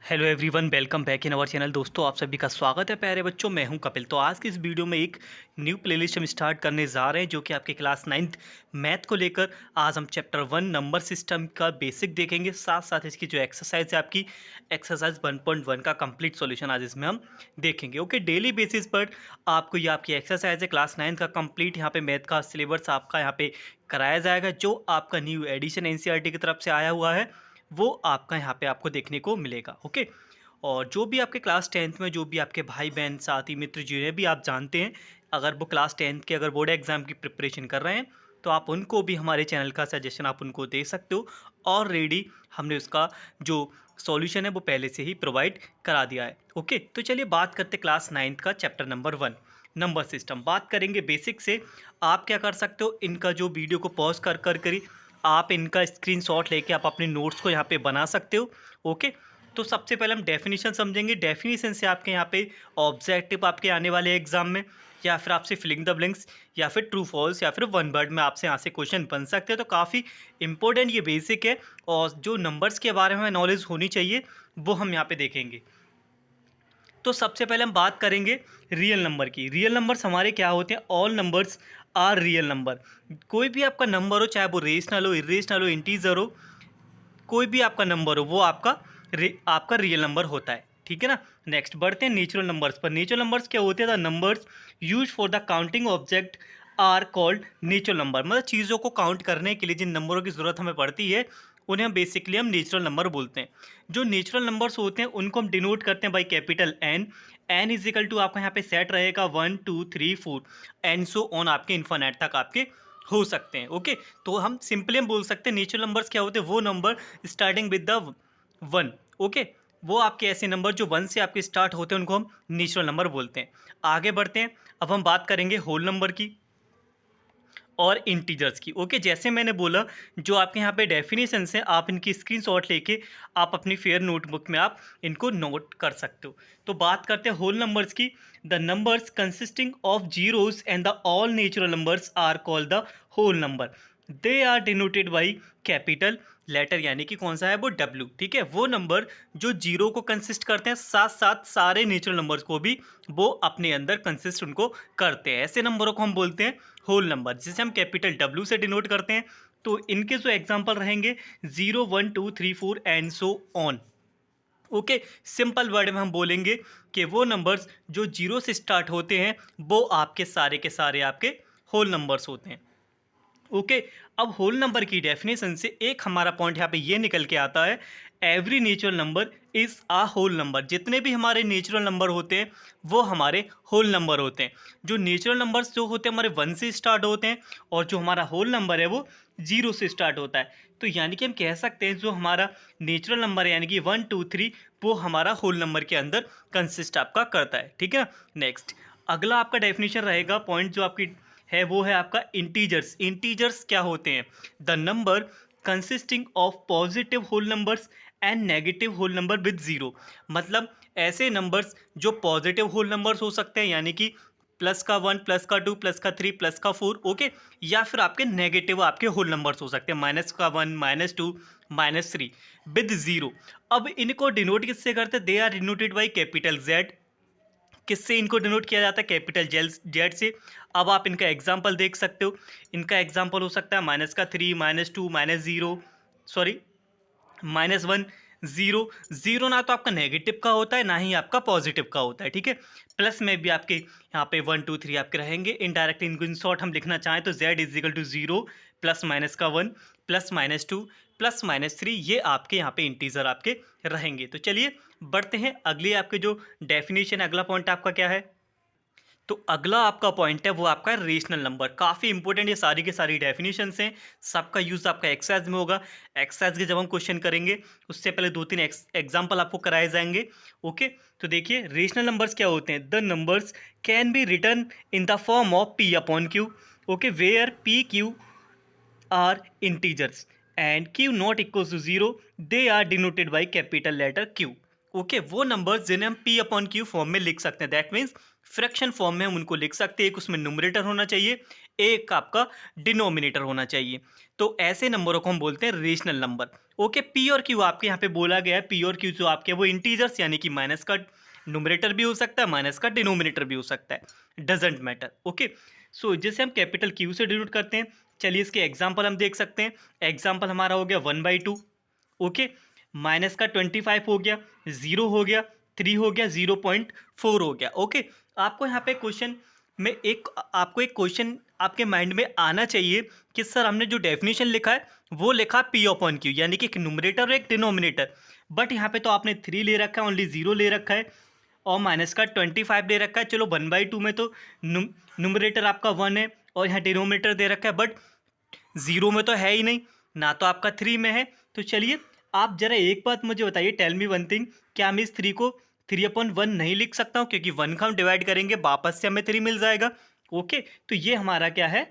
Hello everyone, welcome back in our channel. दोस्तों, आप सभी का स्वागत है प्यारे बच्चों। मैं हूं कपिल। तो आज की इस वीडियो में एक न्यू प्लेलिस्ट हम स्टार्ट करने जा रहे हैं जो कि आपके क्लास 9th मैथ को लेकर। आज हम चैप्टर 1 नंबर सिस्टम का बेसिक देखेंगे, साथ साथ इसकी जो एक्सरसाइज है आपकी एक्सरसाइज 1.1 का कंप्लीट सॉल्यूशन आज इसमें हम देखेंगे। ओके, डेली बेसिस पर आपको ये आपकी एक्सरसाइज है क्लास 9 का कंप्लीट यहाँ पे मैथ का सिलेबस आपका यहाँ पे कराया जाएगा, जो आपका न्यू एडिशन एनसीईआरटी की तरफ से आया हुआ है वो आपका यहाँ पे आपको देखने को मिलेगा। ओके, और जो भी आपके क्लास 10th में जो भी आपके भाई बहन साथी मित्र जिन्हें भी आप जानते हैं, अगर वो क्लास 10th के अगर बोर्ड एग्जाम की प्रिपरेशन कर रहे हैं तो आप उनको भी हमारे चैनल का सजेशन आप उनको दे सकते हो। ऑलरेडी हमने उसका जो सॉल्यूशन है वो पहले से ही प्रोवाइड करा दिया है। ओके, तो चलिए बात करते क्लास 9th का चैप्टर नंबर 1 नंबर सिस्टम। बात करेंगे बेसिक से। आप क्या कर सकते हो, इनका जो वीडियो को पॉज कर आप इनका स्क्रीनशॉट लेके आप अपने नोट्स को यहाँ पे बना सकते हो। ओके, तो सबसे पहले हम डेफिनेशन समझेंगे। डेफिनेशन से आपके यहाँ पे ऑब्जेक्टिव आपके आने वाले एग्जाम में, या फिर आपसे फिलिंग द ब्लैंक्स, या फिर ट्रू फॉल्स, या फिर वन वर्ड में आपसे यहाँ से क्वेश्चन बन सकते हैं। तो काफ़ी इंपॉर्टेंट ये बेसिक है, और जो नंबर्स के बारे में नॉलेज होनी चाहिए वो हम यहाँ पे देखेंगे। तो सबसे पहले हम बात करेंगे रियल नंबर की। रियल नंबर्स हमारे क्या होते हैं? All numbers are real number. कोई भी आपका नंबर हो, चाहे वो रेशनल हो, इरेशनल हो, इंटीजर हो, कोई भी आपका नंबर हो वो आपका रियल नंबर होता है। ठीक है ना। नेक्स्ट बढ़ते हैं नेचुरल नंबर्स पर। नेचुरल नंबर्स क्या होते हैं? The numbers use for the counting object are called natural number. मतलब चीज़ों को काउंट करने के लिए जिन नंबरों की ज़रूरत हमें पड़ती है उन्हें हम बेसिकली हम नेचुरल नंबर बोलते हैं। जो नेचुरल नंबर्स होते हैं उनको हम डिनोट करते हैं by capital N. N is equal to आपका यहाँ पे सेट रहेगा 1 2 3 4 एंड सो ऑन, आपके इन्फिनिट तक आपके हो सकते हैं। ओके, तो हम सिंपली हम बोल सकते हैं नेचुरल नंबर्स क्या होते हैं? वो number starting with the 1। Okay, वो आपके ऐसे नंबर जो 1 से आपके स्टार्ट होते हैं उनको हम नेचुरल नंबर बोलते हैं। आगे बढ़ते हैं। अब हम बात करेंगे होल नंबर की और इंटीजर्स की। ओके, जैसे मैंने बोला, जो आपके यहाँ पे डेफिनेशन है आप इनकी स्क्रीनशॉट लेके आप अपनी फेयर नोटबुक में आप इनको नोट कर सकते हो। तो बात करते हैं होल नंबर्स की। The numbers consisting of zeros and the all natural numbers are called the whole number. They are denoted by capital letter, यानी कि कौन सा है वो? डब्ल्यू। ठीक है, वो नंबर जो जीरो को कंसिस्ट करते हैं, साथ साथ सारे नेचुरल नंबर्स को भी वो अपने अंदर कंसिस्ट उनको करते हैं। ऐसे नंबरों को हम बोलते हैं होल नंबर, जिसे हम कैपिटल डब्ल्यू से डिनोट करते हैं। तो इनके जो एग्जांपल रहेंगे 0 1 2 3 4 and so on. Okay, simple word में हम बोलेंगे कि वो नंबर्स जो जीरो से स्टार्ट होते हैं वो आपके सारे के सारे आपके होल नंबर्स होते हैं। ओके, अब होल नंबर की डेफिनेशन से एक हमारा पॉइंट यहाँ पे ये निकल के आता है, every natural number is a whole number. जितने भी हमारे नेचुरल नंबर होते हैं वो हमारे होल नंबर होते हैं। जो नेचुरल नंबर्स जो होते हैं हमारे 1 से स्टार्ट होते हैं, और जो हमारा होल नंबर है वो 0 से स्टार्ट होता है। तो यानी कि हम कह सकते हैं जो हमारा नेचुरल नंबर है यानी कि 1 2 3 वो हमारा होल नंबर के अंदर कंसिस्ट आपका करता है। ठीक है ना। नेक्स्ट, अगला आपका डेफिनेशन रहेगा, पॉइंट जो आपकी है वो है आपका इंटीजर्स। इंटीजर्स क्या होते हैं? The number consisting of positive whole numbers and negative whole number with zero. मतलब ऐसे नंबर्स जो पॉजिटिव होल नंबर्स हो सकते हैं, यानी कि प्लस का 1 प्लस का 2 प्लस का 3 प्लस का 4। ओके, या फिर आपके नेगेटिव आपके होल नंबर्स हो सकते हैं, माइनस का 1 माइनस 2 माइनस 3 विद जीरो। अब इनको डिनोट किससे करते हैं? They are denoted by capital Z. किससे इनको डिनोट किया जाता है? कैपिटल जेड से। अब आप इनका एग्जाम्पल देख सकते हो। इनका एग्जाम्पल हो सकता है माइनस का 3 minus 2 minus 0, sorry minus 1 0। Zero ना तो आपका नेगेटिव का होता है ना ही आपका पॉजिटिव का होता है। ठीक है, प्लस में भी आपके यहाँ पे 1 2 3 आपके रहेंगे। इनडायरेक्ट इनको इन शॉर्ट हम लिखना चाहें तो z is equal to 0 plus minus का 1 प्लस माइनस 2 प्लस माइनस 3, ये आपके यहाँ पे इंटीजर आपके रहेंगे। तो चलिए बढ़ते हैं अगली आपके जो डेफिनेशन, अगला पॉइंट आपका क्या है? तो अगला आपका पॉइंट है वो आपका रेशनल नंबर। काफ़ी इंपॉर्टेंट ये सारी की सारी डेफिनेशंस हैं, सबका यूज़ आपका एक्सरसाइज में होगा। एक्सरसाइज के जब हम क्वेश्चन करेंगे उससे पहले 2-3 एग्जाम्पल आपको कराए जाएंगे। ओके, तो देखिए रेशनल नंबर्स क्या होते हैं? The numbers can be return in the form of p upon q. Okay, where p q are integers and q not equal to zero, they are denoted by capital letter Q. Okay, वो numbers जिन्हें हम P upon Q form में लिख सकते हैं, that means fraction form में हम उनको लिख सकते हैं। एक उसमें न्यूमरेटर होना चाहिए, एक आपका डिनोमिनेटर होना चाहिए। तो ऐसे नंबरों को हम बोलते हैं रेशनल नंबर। ओके, पी और क्यू आपके यहाँ पे बोला गया है, पी और क्यू जो आपके वो इंटीजर्स यानी कि माइनस का न्यूमरेटर भी हो सकता है, माइनस का डिनोमिनेटर भी हो सकता है, डजेंट मैटर। ओके, सो जैसे हम कैपिटल क्यू से डिनोट करते हैं, चलिए इसके एग्जाम्पल हम देख सकते हैं। एग्जाम्पल हमारा हो गया 1/2। ओके, माइनस का 25 हो गया, 0 हो गया, 3 हो गया, 0.4 हो गया। ओके, आपको यहाँ पे क्वेश्चन में आपको एक क्वेश्चन आपके माइंड में आना चाहिए कि सर हमने जो डेफिनेशन लिखा है वो लिखा पी अपॉन क्यू, यानी कि एक न्यूमरेटर और एक डिनोमिनेटर, बट यहाँ पे तो आपने 3 ले रखा है, ओनली 0 ले रखा है और माइनस का 25 ले रखा है। चलो 1/2 में तो न्यूमरेटर आपका 1 है और यहाँ डिनोमिनेटर दे रखा है, बट 0 में तो है ही नहीं, ना तो आपका 3 में है। तो चलिए आप जरा एक बात मुझे बताइए, टेल मी वन थिंग, क्या मैं इस 3 को 3/1 नहीं लिख सकता हूँ? क्योंकि 1 का हम डिवाइड करेंगे वापस से हमें 3 मिल जाएगा। ओके, तो ये हमारा क्या है,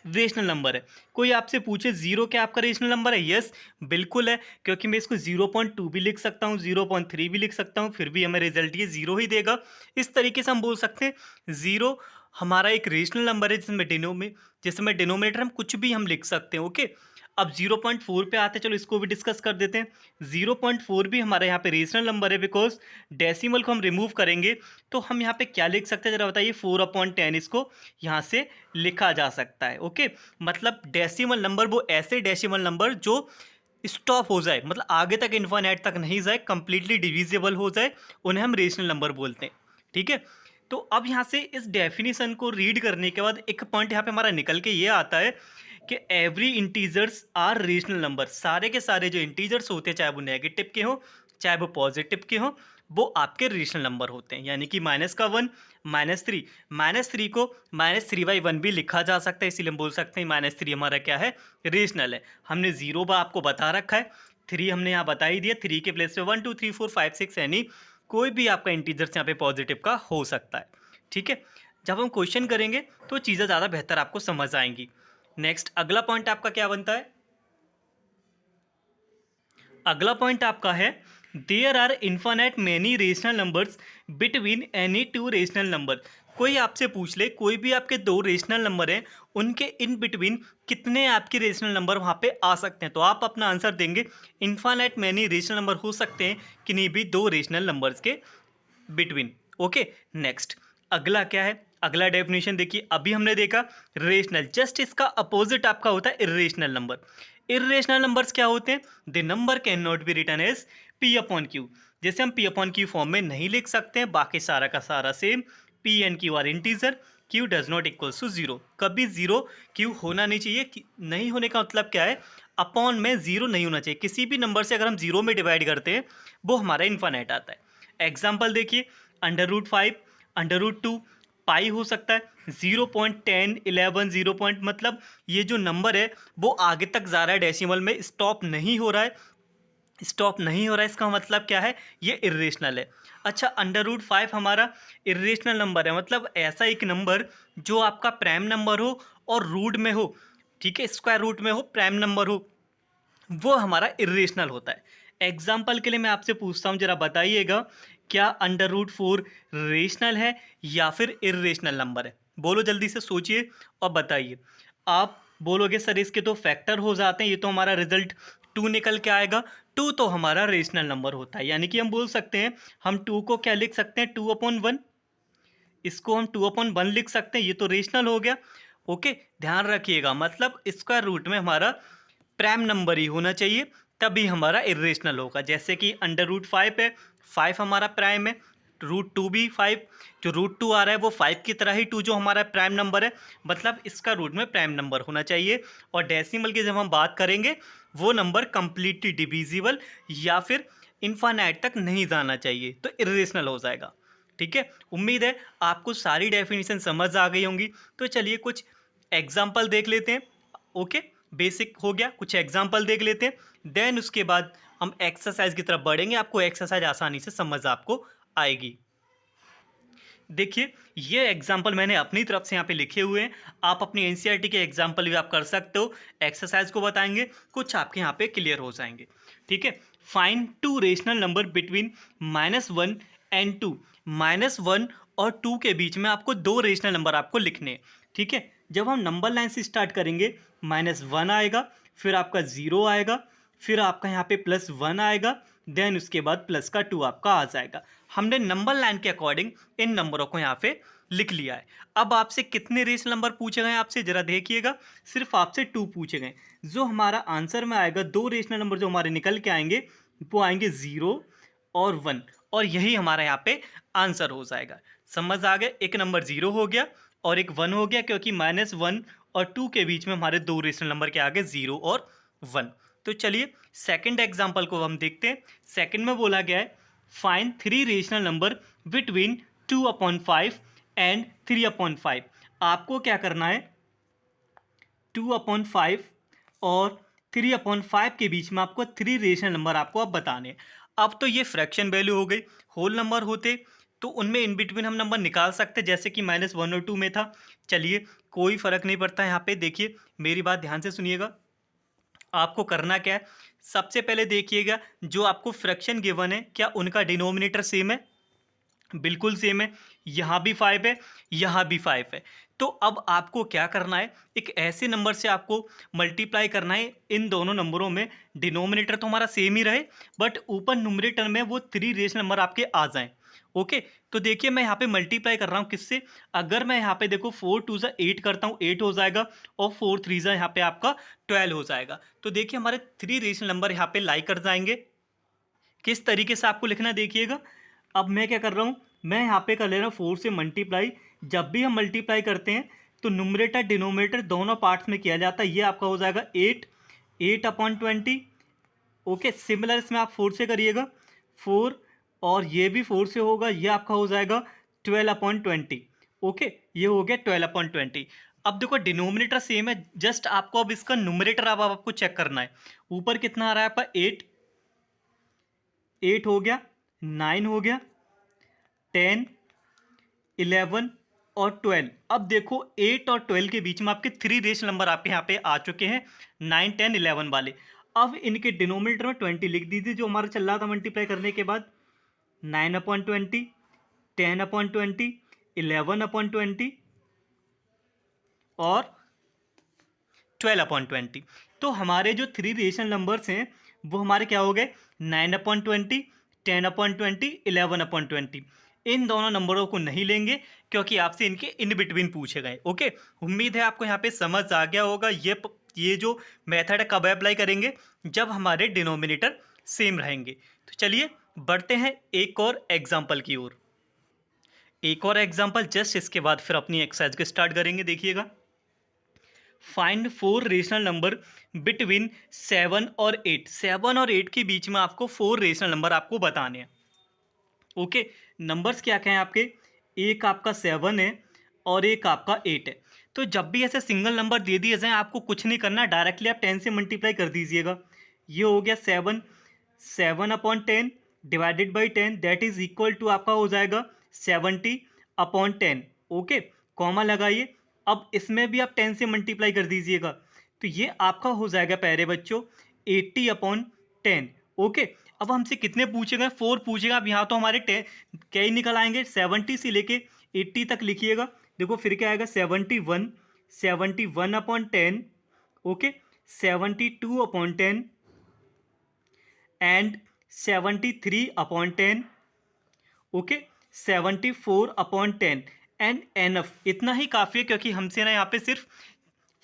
रेशनल नंबर है। कोई आपसे पूछे 0 क्या आपका रेशनल नंबर है? यस बिल्कुल है, क्योंकि मैं इसको 0.2 भी लिख सकता हूँ, 0.3 भी लिख सकता हूँ, फिर भी हमें रिजल्ट ये 0 ही देगा। इस तरीके से हम बोल सकते हैं 0 हमारा एक रेशनल नंबर है जिसमें डिनोमिनेटर हम कुछ भी हम लिख सकते हैं। ओके, अब 0.4 पे आते हैं, चलो इसको भी डिस्कस कर देते हैं। 0.4 भी हमारे यहाँ पे रेशनल नंबर है, बिकॉज डेसिमल को हम रिमूव करेंगे तो हम यहाँ पे क्या लिख सकते हैं जरा बताइए। 4/10 इसको यहाँ से लिखा जा सकता है। ओके, मतलब डेसिमल नंबर वो ऐसे डेसिमल नंबर जो स्टॉप हो जाए, मतलब आगे तक इन्फिनिट तक नहीं जाए, कंप्लीटली डिविजिबल हो जाए, उन्हें हम रेशनल नंबर बोलते हैं। ठीक है, तो अब यहाँ से इस डेफिनेशन को रीड करने के बाद एक पॉइंट यहाँ पे हमारा निकल के ये आता है कि every integers are rational number. सारे के सारे जो इंटीजर्स होते हैं, चाहे वो नेगेटिव के हो चाहे वो पॉजिटिव के हो, वो आपके रेशनल नंबर होते हैं। यानी कि माइनस का 1, -3 को -3/1 भी लिखा जा सकता है, इसीलिए हम बोल सकते हैं -3 हमारा क्या है, रेशनल है। हमने 0 आपको बता रखा है, 3 हमने यहाँ बता ही दिया, 3 के प्लेस पे 1 2 3 4 5 6 यानी कोई भी आपका इंटीजर्स यहाँ पे पॉजिटिव का हो सकता है। ठीक है, जब हम क्वेश्चन करेंगे तो चीज़ें ज़्यादा बेहतर आपको समझ आएंगी। नेक्स्ट अगला पॉइंट आपका क्या बनता है? अगला पॉइंट आपका है there are infinite many rational numbers between any two rational number. कोई आपसे पूछ ले, कोई भी आपके दो रेशनल नंबर हैं, उनके इन बिटवीन कितने आपके रेशनल नंबर वहाँ पे आ सकते हैं, तो आप अपना आंसर देंगे इन्फिनिट मैनी रेशनल नंबर हो सकते हैं किन्हीं भी दो रेशनल नंबर्स के बिटवीन। ओके, नेक्स्ट अगला क्या है, अगला डेफिनेशन देखिए। अभी हमने देखा रेशनल, जस्ट इसका अपोजिट आपका होता है इर्रेशनल नंबर। इर्रेशनल नंबर्स क्या होते हैं? The number cannot be written as p upon q. जैसे हम पी अपॉन क्यू फॉर्म में नहीं लिख सकते हैं, बाकी सारा का सारा same, p and q are integer, q does not equals to 0। कभी 0 क्यू होना नहीं चाहिए। नहीं होने का मतलब क्या है, अपॉन में 0 नहीं होना चाहिए। किसी भी नंबर से अगर हम 0 में डिवाइड करते हैं वो हमारा इन्फिनिट आता है। एग्जाम्पल देखिए, √5, √2, पाई हो सकता है, 0.10, 11, 0 पॉइंट, मतलब ये जो नंबर है वो आगे तक जा रहा है डेसिमल में, स्टॉप नहीं हो रहा है। स्टॉप नहीं हो रहा है इसका मतलब क्या है, ये इर्रेशनल है। अच्छा, √5 हमारा इर्रेशनल नंबर है, मतलब ऐसा एक नंबर जो आपका प्राइम नंबर हो और रूट में हो, ठीक है, स्क्वायर रूट में हो, प्राइम नंबर हो, वो हमारा इर्रेशनल होता है। एग्जाम्पल के लिए मैं आपसे पूछता हूँ, जरा बताइएगा क्या √4 रेशनल है या फिर इर्रेशनल नंबर है? बोलो जल्दी से, सोचिए और बताइए। आप बोलोगे सर इसके तो फैक्टर हो जाते हैं, ये तो हमारा रिजल्ट 2 निकल के आएगा। 2 तो हमारा रेशनल नंबर होता है, यानी कि हम बोल सकते हैं, हम 2 को क्या लिख सकते हैं, 2/1, इसको हम 2/1 लिख सकते हैं, ये तो रेशनल हो गया। ओके, ध्यान रखिएगा, मतलब स्क्वायर रूट में हमारा प्राइम नंबर ही होना चाहिए, तभी हमारा इर्रेशनल होगा। जैसे कि √5 है, 5 हमारा प्राइम है, √2 भी 5, जो √2 आ रहा है वो 5 की तरह ही 2 जो हमारा प्राइम नंबर है, मतलब इसका रूट में प्राइम नंबर होना चाहिए। और डेसिमल की जब हम बात करेंगे वो नंबर कंप्लीटली डिविजिबल या फिर इनफाइनाइट तक नहीं जाना चाहिए, तो इर्रेशनल हो जाएगा। ठीक है, उम्मीद है आपको सारी डेफिनेशन समझ आ गई होंगी। तो चलिए कुछ एग्जाम्पल देख लेते हैं। ओके, बेसिक हो गया, कुछ एग्जाम्पल देख लेते हैं, देन उसके बाद हम एक्सरसाइज की तरफ बढ़ेंगे। आपको एक्सरसाइज आसानी से समझ आपको आएगी। देखिए, ये एग्जाम्पल मैंने अपनी तरफ से यहाँ पे लिखे हुए हैं, आप अपनी एनसीईआरटी के एग्जाम्पल भी आप कर सकते हो। एक्सरसाइज को बताएंगे, कुछ आपके यहाँ पे क्लियर हो जाएंगे। ठीक है, find 2 rational number between -1 and 2। -1 और 2 के बीच में आपको 2 रेशनल नंबर आपको लिखने हैं। ठीक है, जब हम नंबर लाइन से स्टार्ट करेंगे -1 आएगा, फिर आपका 0 आएगा, फिर आपका यहाँ पे +1 आएगा, देन उसके बाद प्लस का 2 आपका आ जाएगा। हमने नंबर लाइन के अकॉर्डिंग इन नंबरों को यहाँ पे लिख लिया है। अब आपसे कितने रेशनल नंबर पूछे गए आपसे ज़रा देखिएगा, सिर्फ आपसे 2 पूछे गए। जो हमारा आंसर में आएगा, 2 रेशनल नंबर जो हमारे निकल के आएंगे वो आएंगे 0 और 1, और यही हमारा यहाँ पे आंसर हो जाएगा। समझ आ गया, एक नंबर 0 हो गया और एक 1 हो गया, क्योंकि -1 और 2 के बीच में हमारे 2 रेशनल नंबर के आगे 0 और 1। तो चलिए सेकंड एग्जांपल को हम देखते हैं। सेकंड में बोला गया है find 3 rational number between 2/5 and 3/5। आपको क्या करना है, 2/5 और 3/5 के बीच में आपको 3 रेशनल नंबर आपको अब बताने हैं। अब तो ये फ्रैक्शन वैल्यू हो गई, होल नंबर होते तो उनमें इन बिटवीन हम नंबर निकाल सकते, जैसे कि -1 और 2 में था। चलिए कोई फ़र्क नहीं पड़ता। यहाँ पे देखिए, मेरी बात ध्यान से सुनिएगा। आपको करना क्या है, सबसे पहले देखिएगा जो आपको फ्रैक्शन गिवन है क्या उनका डिनोमिनेटर सेम है, बिल्कुल सेम है। यहाँ भी 5 है, यहाँ भी 5 है। तो अब आपको क्या करना है, एक ऐसे नंबर से आपको मल्टीप्लाई करना है इन दोनों नंबरों में। डिनोमिनेटर तो हमारा सेम ही रहे, बट ऊपर न्यूमरेटर में वो 3 रेशनल नंबर आपके आ जाएं। ओके, तो देखिए मैं यहाँ पे मल्टीप्लाई कर रहा हूँ किससे, अगर मैं यहाँ पे देखो 4 2 ज़ा 8 करता हूँ, 8 हो जाएगा, और 4 3 ज़ा यहाँ पे आपका 12 हो जाएगा। तो देखिए हमारे 3 रेशनल नंबर यहाँ पे लाई कर जाएंगे। किस तरीके से आपको लिखना देखिएगा। अब मैं क्या कर रहा हूँ, मैं यहाँ पे कर ले रहा हूँ 4 से मल्टीप्लाई। जब भी हम मल्टीप्लाई करते हैं तो न्यूमरेटर डिनोमिनेटर दोनों पार्ट्स में किया जाता है। ये आपका हो जाएगा 8/20। ओके, सिमिलर इसमें आप 4 से करिएगा, 4, और ये भी 4 से होगा, ये आपका हो जाएगा 12/20। ओके, ये हो गया 12/20। अब देखो डिनोमिनेटर सेम है, जस्ट आपको अब इसका न्यूमरेटर अब आपको चेक करना है। ऊपर कितना आ रहा है आपका 8 हो गया, 9 हो गया, 10, 11 और 12। अब देखो 8 और 12 के बीच में आपके 3 रेशनल नंबर आपके यहाँ पे आ चुके हैं, 9 10 11 वाले। अब इनके डिनोमिनेटर में 20 लिख दीजिए जो हमारा चल रहा था मल्टीप्लाई करने के बाद। 9/20, 10/20, 11/20 और 12/20। तो हमारे जो 3 रेशनल नंबर्स हैं वो हमारे क्या हो गए, 9/20, 10/20, 11/20। इन दोनों नंबरों को नहीं लेंगे क्योंकि आपसे इनके इन बिटवीन पूछे गए। ओके, उम्मीद है आपको यहाँ पे समझ आ गया होगा। ये जो मेथड है कब अप्लाई करेंगे, जब हमारे डिनोमिनेटर सेम रहेंगे। तो चलिए बढ़ते हैं एक और एग्जाम्पल की ओर। एक और एग्जाम्पल जस्ट इसके बाद फिर अपनी एक्सरसाइज को स्टार्ट करेंगे। देखिएगा, फाइंड 4 रेशनल नंबर बिटवीन 7 और 8। 7 और 8 के बीच में आपको 4 रेशनल नंबर आपको बताने हैं। ओके, नंबर्स क्या क्या हैं आपके, एक आपका 7 है और एक आपका 8 है। तो जब भी ऐसे सिंगल नंबर दे दिए जाएं, आपको कुछ नहीं करना, डायरेक्टली आप 10 से मल्टीप्लाई कर दीजिएगा। ये हो गया 7/10 divided by 10, that is equal to आपका हो जाएगा 70/10। ओके, कॉमा लगाइए। अब इसमें भी आप 10 से मल्टीप्लाई कर दीजिएगा, तो ये आपका हो जाएगा प्यारे बच्चों 80/10। ओके, अब हमसे कितने पूछेगा, 4 पूछेगा। अब यहाँ तो हमारे 10 क्या ही निकल आएंगे, 70 से लेके 80 तक लिखिएगा। देखो फिर क्या आएगा, 71/10। Okay, 72/10 and 73/10। Okay, 74/10 and enough. इतना ही काफ़ी है, क्योंकि हमसे ना यहाँ पे सिर्फ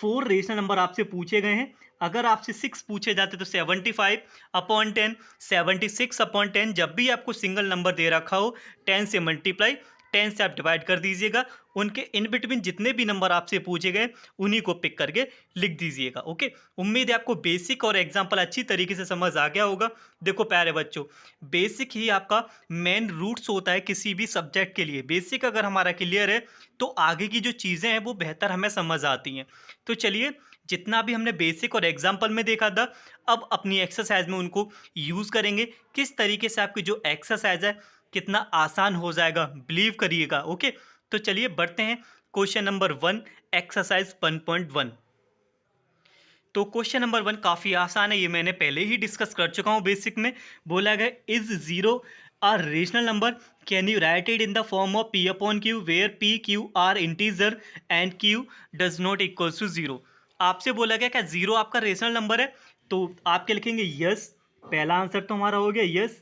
4 रेशनल नंबर आपसे पूछे गए हैं। अगर आपसे 6 पूछे जाते तो 75/10, 76/10। जब भी आपको सिंगल नंबर दे रखा हो, 10 से मल्टीप्लाई, 10 से आप डिवाइड कर दीजिएगा। उनके इन बिटवीन जितने भी नंबर आपसे पूछे गए उन्हीं को पिक करके लिख दीजिएगा। ओके, उम्मीद है आपको बेसिक और एग्जाम्पल अच्छी तरीके से समझ आ गया होगा। देखो प्यारे बच्चों, बेसिक ही आपका मेन रूट्स होता है किसी भी सब्जेक्ट के लिए। बेसिक अगर हमारा क्लियर है तो आगे की जो चीज़ें हैं वो बेहतर हमें समझ आती हैं। तो चलिए, जितना भी हमने बेसिक और एग्जाम्पल में देखा था, अब अपनी एक्सरसाइज में उनको यूज़ करेंगे। किस तरीके से आपकी जो एक्सरसाइज है कितना आसान हो जाएगा, बिलीव करिएगा। ओके, तो चलिए बढ़ते हैं क्वेश्चन नंबर 1, एक्सरसाइज 1.1। तो क्वेश्चन नंबर 1 काफ़ी आसान है, ये मैंने पहले ही डिस्कस कर चुका हूँ। बेसिक में बोला गया is 0 A rational number, can you write it in the form of p upon q where p q are integer and q does not equals to 0? आपसे बोला गया क्या जीरो आपका रेशनल नंबर है, तो आप क्या लिखेंगे? यस। पहला आंसर तो हमारा हो गया यस।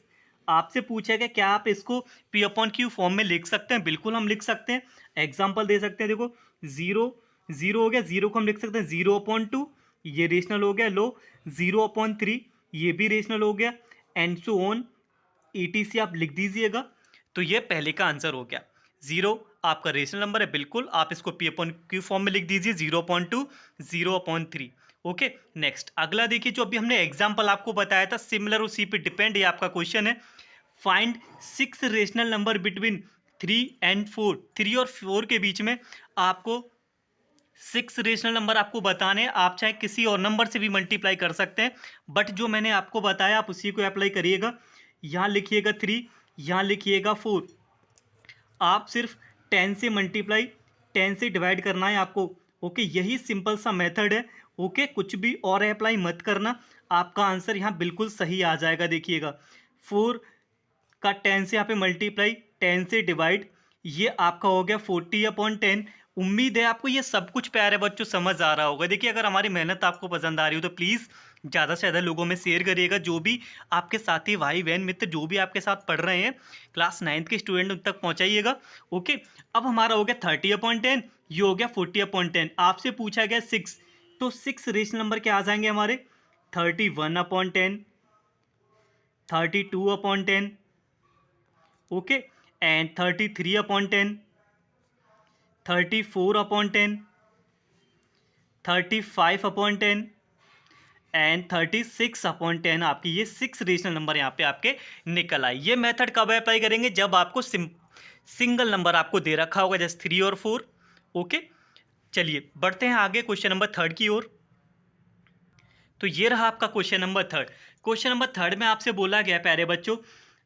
आपसे पूछा गया क्या आप इसको p अपॉन क्यू फॉर्म में लिख सकते हैं? बिल्कुल हम लिख सकते हैं। एग्जाम्पल दे सकते हैं, देखो जीरो जीरो हो गया, जीरो को हम लिख सकते हैं जीरो अपॉन टू, ये रेशनल हो गया। लो, जीरो अपॉन थ्री, ये भी रेशनल हो गया, एंड सो ऑन ETC आप लिख दीजिएगा। तो ये पहले का आंसर हो गया। जीरो आपका रेशनल नंबर है, बिल्कुल आप इसको पी अपॉन क्यू फॉर्म में लिख दीजिए, zero upon two, zero upon three. Okay, next अगला देखिए, जो अभी हमने एग्जाम्पल आपको बताया था सिमिलर उसी पे डिपेंड, ये आपका क्वेश्चन है। Find 6 rational number between 3 and 4। 3 और 4 के बीच में आपको 6 रेशनल नंबर आपको बताने हैं। आप चाहे किसी और नंबर से भी मल्टीप्लाई कर सकते हैं, बट जो मैंने आपको बताया आप उसी को अप्लाई करिएगा। यहाँ लिखिएगा 3, यहाँ लिखिएगा 4। आप सिर्फ 10 से मल्टीप्लाई, 10 से डिवाइड करना है आपको। ओके, यही सिंपल सा मेथड है। ओके, कुछ भी और अप्लाई मत करना, आपका आंसर यहाँ बिल्कुल सही आ जाएगा। देखिएगा 4 का 10 से यहाँ पे मल्टीप्लाई, 10 से डिवाइड, ये आपका हो गया 40/10। उम्मीद है आपको ये सब कुछ प्यारे बच्चों समझ आ रहा होगा। देखिए, अगर हमारी मेहनत आपको पसंद आ रही हो तो प्लीज़ ज़्यादा से ज़्यादा लोगों में शेयर करिएगा। जो भी आपके साथी, भाई बहन, मित्र जो भी आपके साथ पढ़ रहे हैं, क्लास 9th के स्टूडेंट, उन तक पहुँचाइएगा। ओके, अब हमारा हो गया 30/10, ये हो गया 40/10। आपसे पूछा गया 6, तो 6 रेशनल नंबर क्या आ जाएंगे हमारे? 31/10, 32/10, ओके, एंड 33/10, 34/10, 35/10 एंड 36/10। आपकी ये 6 रेशनल नंबर यहाँ पे आपके निकल आए। ये मेथड कब अप्लाई करेंगे? जब आपको सिंगल नंबर आपको दे रखा होगा, जैसे 3 और 4। ओके, चलिए बढ़ते हैं आगे क्वेश्चन नंबर 3 की ओर। तो ये रहा आपका क्वेश्चन नंबर 3। क्वेश्चन नंबर 3 में आपसे बोला गया प्यारे बच्चों,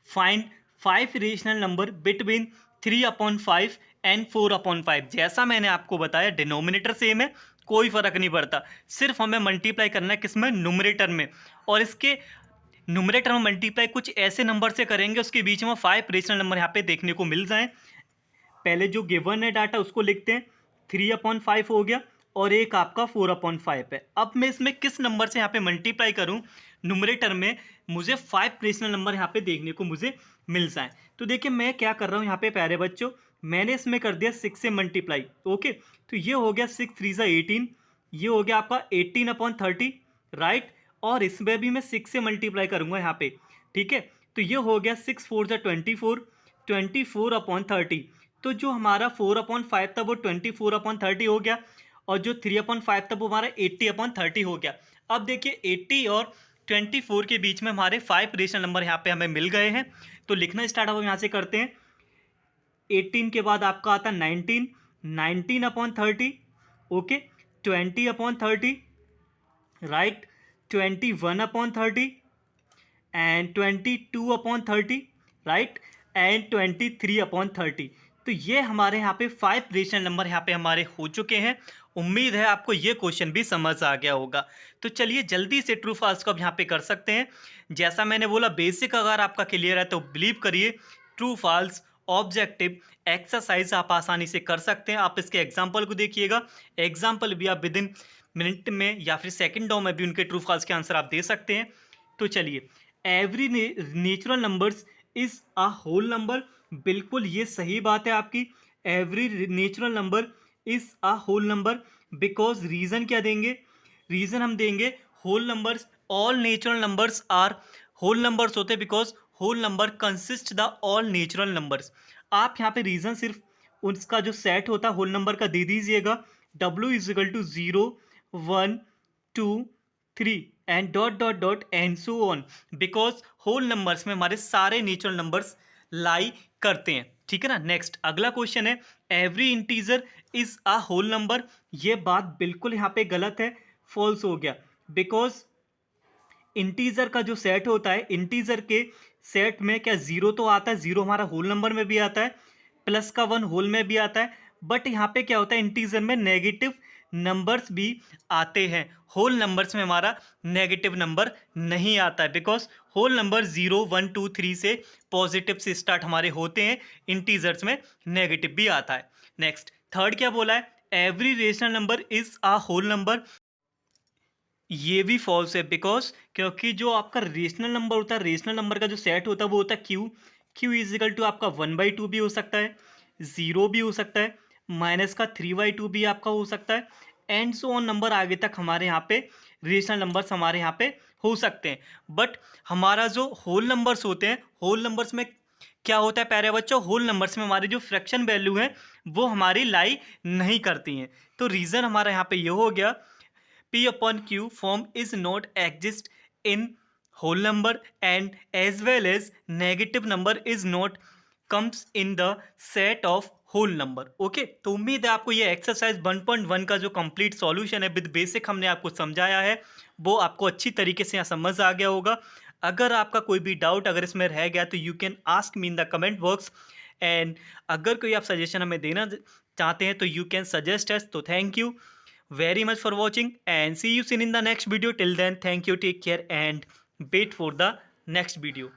find 5 rational number between 3/5 and 4/5। जैसा मैंने आपको बताया, डिनोमिनेटर सेम है, कोई फर्क नहीं पड़ता, सिर्फ हमें मल्टीप्लाई करना है किसमें? न्यूमरेटर में। और इसके न्यूमरेटर में मल्टीप्लाई कुछ ऐसे नंबर से करेंगे उसके बीच में 5 रेशनल नंबर यहाँ पे देखने को मिल जाएं। पहले जो गिवन है डाटा उसको लिखते हैं, 3/5 हो गया और एक आपका 4/5 है। अब मैं इसमें किस नंबर से यहाँ पे मल्टीप्लाई करूँ न्यूमरेटर में, मुझे 5 रेशनल नंबर यहाँ पे देखने को मुझे मिल जाए। तो देखिए मैं क्या कर रहा हूँ यहाँ पे प्यारे बच्चों, मैंने इसमें कर दिया 6 से मल्टीप्लाई। ओके, तो ये हो गया 6 3 18, ये हो गया आपका 18/30, राइट। और इसमें भी मैं 6 से मल्टीप्लाई करूँगा यहाँ पे, ठीक है। तो ये हो गया 6 4 24, 24/30। तो जो हमारा 4/5 था वो 24/30 हो गया, और जो 3/5 था वो हमारा 80/30 हो गया। अब देखिए 80 और 24 के बीच में हमारे 5 रेशनल नंबर यहाँ पे हमें मिल गए हैं। तो लिखना स्टार्ट हम यहाँ से करते हैं। 18 के बाद आपका आता है 19, 19/30, okay, 20/30, right, 21/30 and 22/30, right, and 23/30। तो ये हमारे यहाँ पे 5 रेशनल नंबर यहाँ पे हमारे हो चुके हैं। उम्मीद है आपको ये क्वेश्चन भी समझ आ गया होगा। तो चलिए जल्दी से ट्रू फॉल्स को अब यहाँ पे कर सकते हैं। जैसा मैंने बोला, बेसिक अगर आपका क्लियर है तो बिलीव करिए, ट्रू फॉल्स ऑब्जेक्टिव एक्सरसाइज आप आसानी से कर सकते हैं। आप इसके एग्जाम्पल को देखिएगा, एग्जाम्पल भी आप विद इन मिनट में या फिर सेकेंडों में भी उनके ट्रू फॉल्स के आंसर आप दे सकते हैं। तो चलिए, every natural numbers is a whole number, बिल्कुल ये सही बात है आपकी। Every natural number is a whole number, because reason क्या देंगे? रीजन हम देंगे whole numbers, all natural numbers are whole numbers होते, because whole number consist the all natural numbers. आप यहाँ पे रीजन सिर्फ उसका जो सेट होता है होल नंबर का दे दीजिएगा, W = 0 1 2 3 and dot dot dot and so on, because whole numbers में हमारे सारे नेचुरल नंबर्स लाई करते हैं, ठीक है ना। नेक्स्ट अगला क्वेश्चन है, every integer is a whole number. ये बात बिल्कुल यहाँ पे गलत है, फॉल्स हो गया, बिकॉज इंटीजर का जो सेट होता है, इंटीजर के सेट में क्या जीरो तो आता है, जीरो हमारा होल नंबर में भी आता है, प्लस का 1 होल में भी आता है, बट यहाँ पे क्या होता है इंटीजर में नेगेटिव नंबर्स भी आते हैं। होल नंबर्स में हमारा नेगेटिव नंबर नहीं आता है, बिकॉज होल नंबर 0 1 2 3 से पॉजिटिव से स्टार्ट हमारे होते हैं, इंटीजर्स में नेगेटिव भी आता है। नेक्स्ट थर्ड क्या बोला है, every rational number is a whole number. ये भी फॉल्स है, बिकॉज क्योंकि जो आपका रेशनल नंबर होता है, रेशनल नंबर का जो सेट होता है वो होता है क्यू। क्यू इजिकल टू आपका 1/2 भी हो सकता है, 0 भी हो सकता है, माइनस का 3/2 भी आपका हो सकता है, एंड सो ऑन नंबर आगे तक हमारे यहाँ पे रेशनल नंबर्स हमारे यहाँ पे हो सकते हैं। बट हमारा जो होल नंबर्स होते हैं, होल नंबर्स में क्या होता है प्यारे बच्चों, होल नंबर्स में हमारी जो फ्रैक्शन वैल्यू है वो हमारी लाई नहीं करती हैं। तो रीज़न हमारा यहाँ पे ये हो गया, P upon Q form is not exist in whole number, and as well as negative number is not comes in the set of whole number। Okay, तो उम्मीद है आपको ये एक्सरसाइज 1.1 का जो कंप्लीट सॉल्यूशन है विद बेसिक हमने आपको समझाया है वो आपको अच्छी तरीके से यहाँ समझ आ गया होगा। अगर आपका कोई भी डाउट अगर इसमें रह गया तो you can ask me in the comment box, and अगर कोई आप सजेशन हमें देना चाहते हैं तो यू कैन सजेस्ट अस। तो thank you very much for watching and see you soon in the next video. Till then, thank you, take care and wait for the next video.